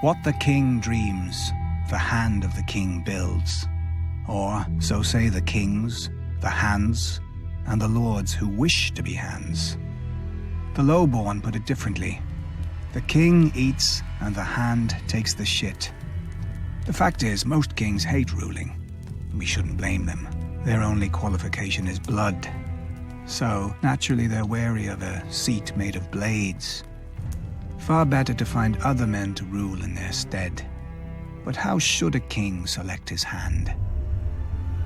What the king dreams, the hand of the king builds. Or, so say the kings, the hands, and the lords who wish to be hands. The lowborn put it differently. The king eats, and the hand takes the shit. The fact is, most kings hate ruling. We shouldn't blame them. Their only qualification is blood. So, naturally they're wary of a seat made of blades. Far better to find other men to rule in their stead. But how should a king select his hand?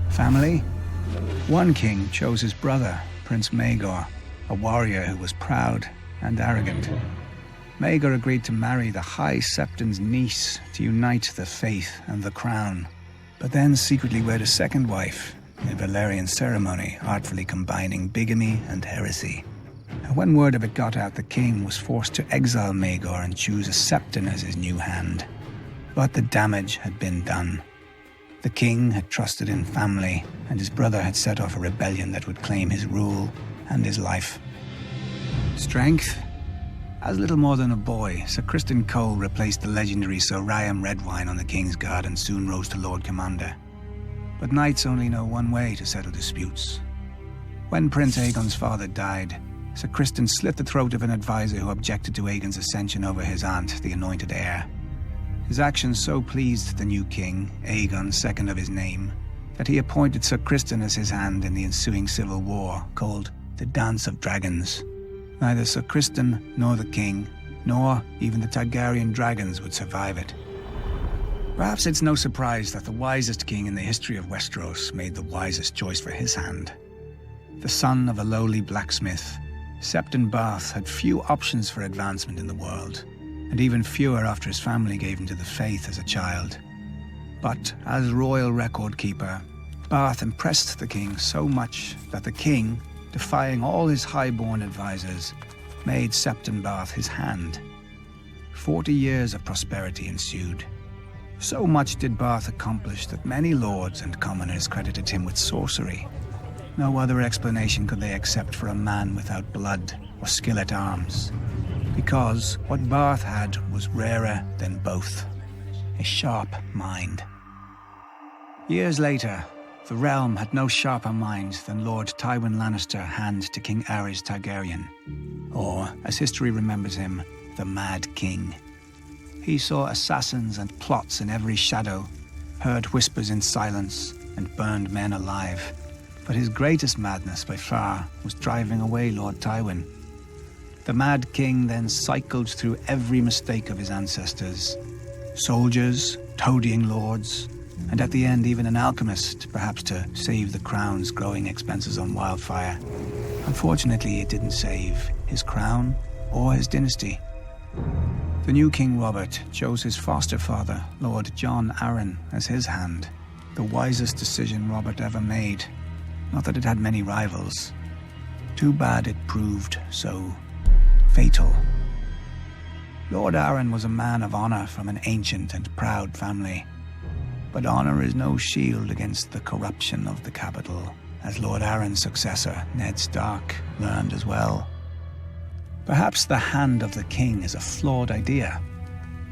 Family? One king chose his brother, Prince Maegor, a warrior who was proud and arrogant. Maegor agreed to marry the High Septon's niece to unite the faith and the crown, but then secretly wed a second wife, in a Valerian ceremony artfully combining bigamy and heresy. And when word of it got out, the king was forced to exile Maegor and choose a Septon as his new hand. But the damage had been done. The king had trusted in family, and his brother had set off a rebellion that would claim his rule and his life. Strength? As little more than a boy, Sir Criston Cole replaced the legendary Sir Riam Redwine on the King's Guard and soon rose to Lord Commander. But knights only know one way to settle disputes. When Prince Aegon's father died, Sir Criston slit the throat of an advisor who objected to Aegon's ascension over his aunt, the anointed heir. His actions so pleased the new king, Aegon, second of his name, that he appointed Sir Criston as his hand in the ensuing civil war, called the Dance of Dragons. Neither Sir Criston nor the king, nor even the Targaryen dragons would survive it. Perhaps it's no surprise that the wisest king in the history of Westeros made the wisest choice for his hand. The son of a lowly blacksmith, Septon Barth had few options for advancement in the world, and even fewer after his family gave him to the faith as a child. But as royal record keeper, Barth impressed the king so much that the king, defying all his high-born advisors, made Septon Barth his hand. 40 years of prosperity ensued. So much did Barth accomplish that many lords and commoners credited him with sorcery. No other explanation could they accept for a man without blood or skill at arms, because what Barth had was rarer than both: a sharp mind. Years later, the realm had no sharper mind than Lord Tywin Lannister, hand to King Aerys Targaryen, or, as history remembers him, the Mad King. He saw assassins and plots in every shadow, heard whispers in silence, and burned men alive. But his greatest madness by far was driving away Lord Tywin. The Mad King then cycled through every mistake of his ancestors. Soldiers, toadying lords, and at the end even an alchemist, perhaps to save the crown's growing expenses on wildfire. Unfortunately, it didn't save his crown or his dynasty. The new King Robert chose his foster father, Lord Jon Arryn, as his hand. The wisest decision Robert ever made. Not that it had many rivals. Too bad it proved so fatal. Lord Arryn was a man of honor from an ancient and proud family. But honor is no shield against the corruption of the capital, as Lord Arryn's successor, Ned Stark, learned as well. Perhaps the hand of the king is a flawed idea.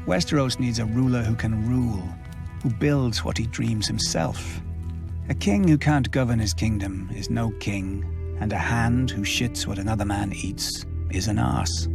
Westeros needs a ruler who can rule, who builds what he dreams himself. A king who can't govern his kingdom is no king, and a hand who shits what another man eats is an arse.